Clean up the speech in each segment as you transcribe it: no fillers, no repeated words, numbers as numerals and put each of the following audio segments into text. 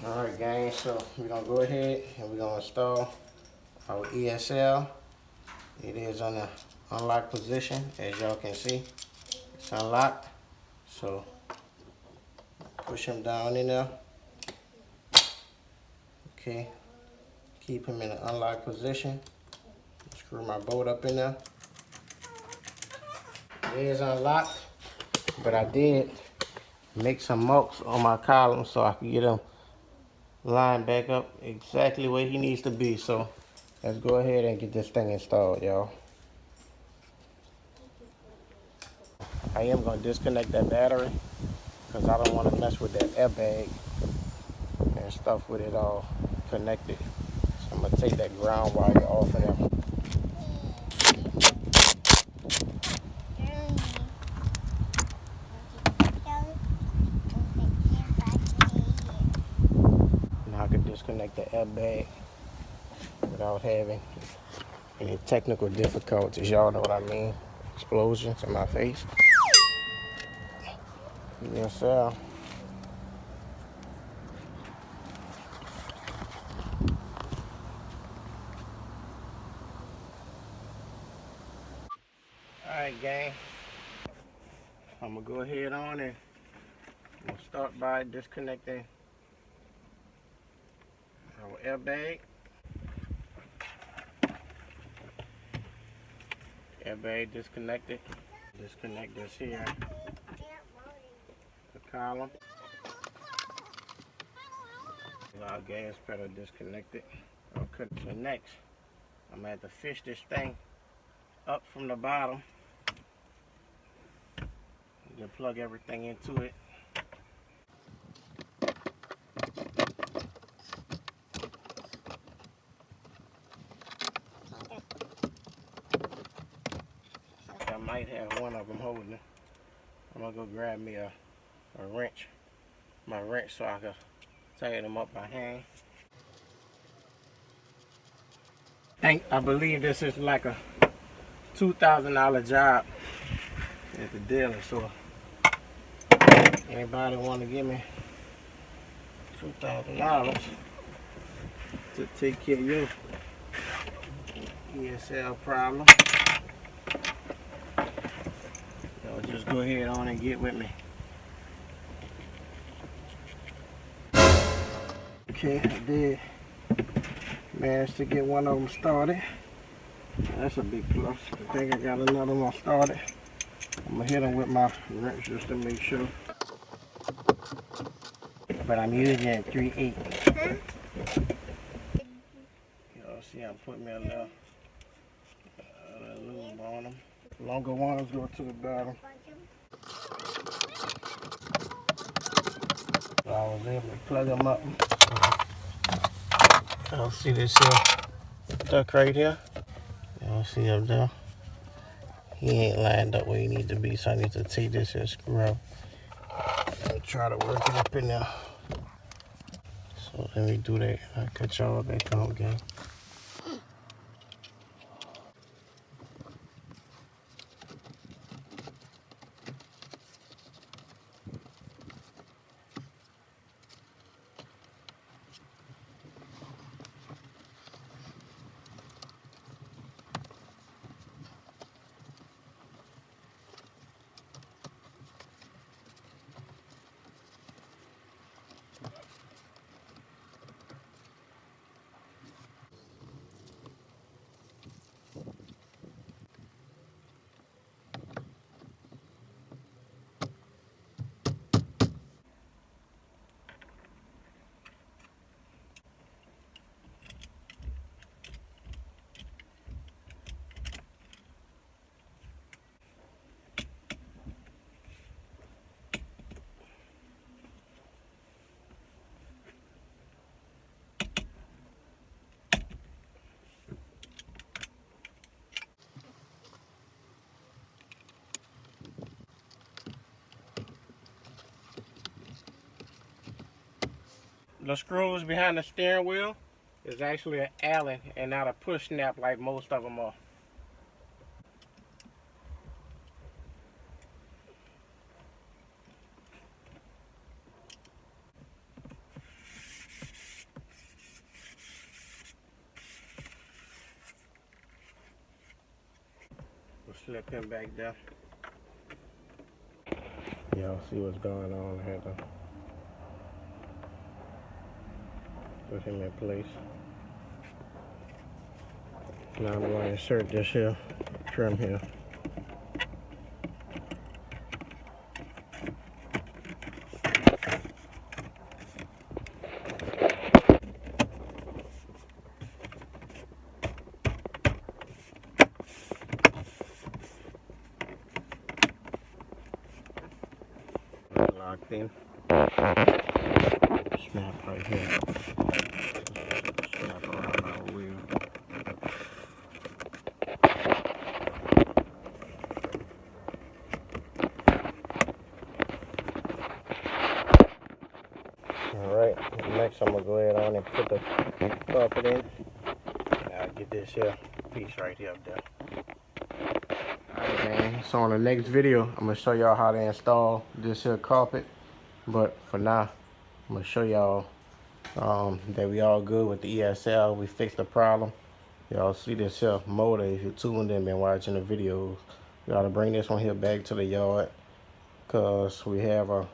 Alright gang, so we're gonna go ahead and we're gonna install our ESL. It is on the unlocked position, as y'all can see. It's unlocked. So push him down in there. Okay. Keep him in the unlocked position. Screw my bolt up in there. It is unlocked, but I did make some marks on my column so I can get him lined back up exactly where he needs to be. So let's go ahead and get this thing installed, y'all. I am going to disconnect that battery because I don't want to mess with that airbag and stuff with it all connected. So I'm going to take that ground wire off of there. Now I can disconnect the airbag without having any technical difficulties. Y'all know what I mean. Explosions in my face. Yes, sir. Alright, gang. I'm going to go ahead on and we'll start by disconnecting our airbag. Airbag disconnected. Disconnect this here. The column. Our gas pedal disconnected. Okay, so next, I'm going to have to fish this thing up from the bottom. Then plug everything into it. I might have one of them holding it. I'm going to go grab me a wrench. My wrench so I can tighten them up by hand. I believe this is like a $2,000 job at the dealer. So anybody want to give me $2,000 to take care of your ESL problem, y'all just go ahead on and get with me. Okay, I did manage to get one of them started. That's a big plus. I think I got another one started. I'm gonna hit them with my wrench just to make sure. But I'm using a 3/8. Y'all see I'm putting me a little lube on them. Longer ones go to the bottom. So I was able to plug them up. Y'all see this here duck right here? Y'all see up there? He ain't lined up where he needs to be, so I need to take this and screw up and try to work it up in there. So let me do that. I'll cut y'all back on again. The screws behind the steering wheel is actually an Allen and not a push snap like most of them are. Slip him back there. Y'all see what's going on. I had to put him in place. Now I'm going to insert this here trim here. Locked in. Snap right here. Snap around our wheel. Alright, next I'm going to go ahead on and put the carpet in. I'll get this here piece right here up there. Alright man, so on the next video, I'm going to show y'all how to install this here carpet. But for now, I'm going to show y'all that we all good with the ESL. We fixed the problem. Y'all see this here motor. If you're tuned in, been watching the videos, we gotta bring this one here back to the yard because we have a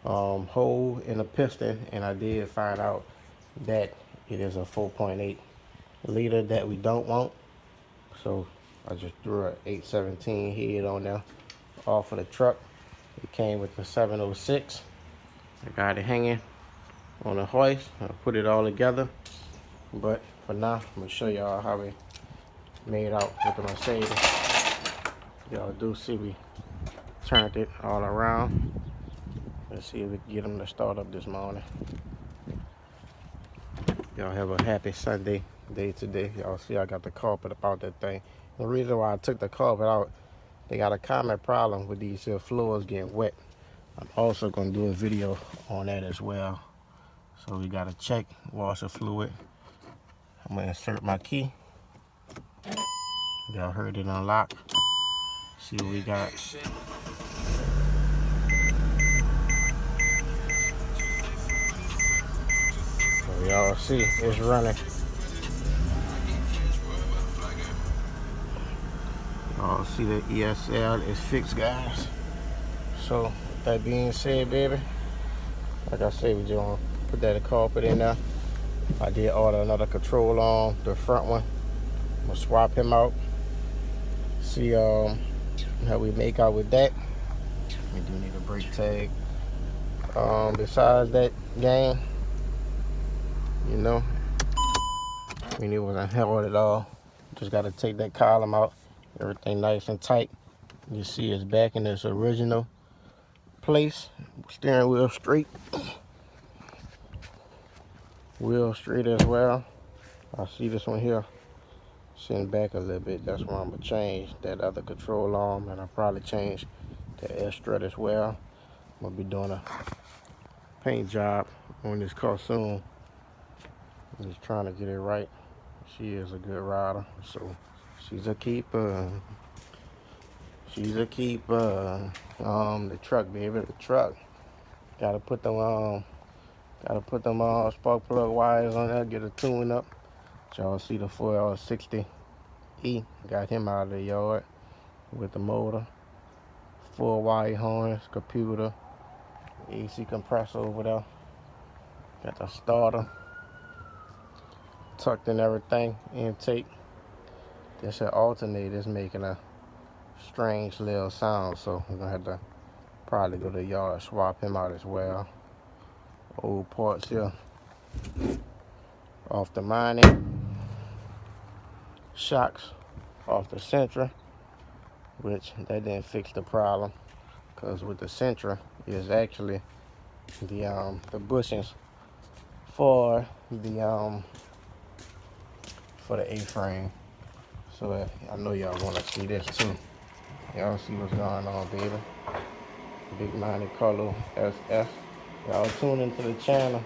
hole in the piston, and I did find out that it is a 4.8 liter that we don't want. So I just threw a 817 head on there off of the truck. It came with the 706. I got it hanging on the hoist. I put it all together. But for now, I'm gonna show y'all how we made out with the Mercedes. Y'all do see we turned it all around. Let's see if we can get them to start up this morning. Y'all have a happy Sunday day today. Y'all see I got the carpet about that thing. The reason why I took the carpet out, they got a common problem with these floors getting wet. I'm also gonna do a video on that as well. So we gotta check washer fluid. I'm gonna insert my key. Y'all heard it unlock. See what we got. So y'all see it's running. Y'all see the ESL is fixed, guys. So with that being said, baby, like I said, we just gonna put that carpet in there. I did order another control arm, the front one. I'm gonna swap him out. See how we make out with that. We do need a brake tag. Besides that game, you know, I mean, it wasn't held at all. Just gotta take that column out. Everything nice and tight. You see it's back in its original place. Steering wheel straight. Wheel straight as well. I see this one here sitting back a little bit. That's why I'm gonna change that other control arm, and I'll probably change the air strut as well. I'm gonna be doing a paint job on this car soon. I'm just trying to get it right. She is a good rider, so she's a keeper. She's a keeper. The truck, baby, the truck. Gotta put them spark plug wires on there, get a tune up. Y'all see the 4L60E, got him out of the yard with the motor, full wire harness, computer, AC compressor over there. Got the starter tucked in everything, intake. This alternator is making a strange little sound, so we're gonna have to probably go to the yard, swap him out as well. Old parts here off the mining, shocks off the Sentra, which that didn't fix the problem, because with the Sentra is actually the bushings for the A-frame. So I know y'all want to see this too. Y'all see what's going on, baby. Big Monte Carlo SS. Y'all tune into the channel,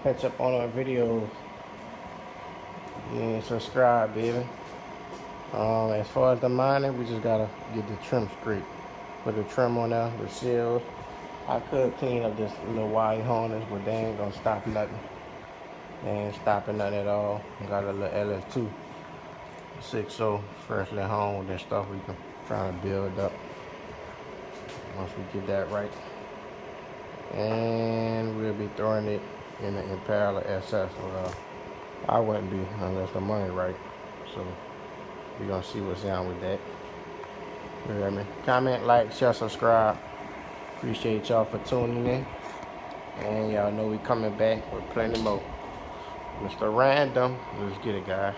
catch up on our videos, and subscribe, baby. As far as the mining, we just gotta get the trim straight. Put the trim on there, the seals. I could clean up this little wire harness, but they ain't gonna stop nothing. They ain't stopping nothing at all. Got a little LS2 60 freshly honed and stuff. We can trying to build up. Once we get that right, and we'll be throwing it in the Impala SS. Well, I wouldn't be unless the money right. So we're gonna see what's down with that. You hear me? Comment, like, share, subscribe. Appreciate y'all for tuning in. And y'all know we coming back with plenty more. Mr. Random. Let's get it, guys.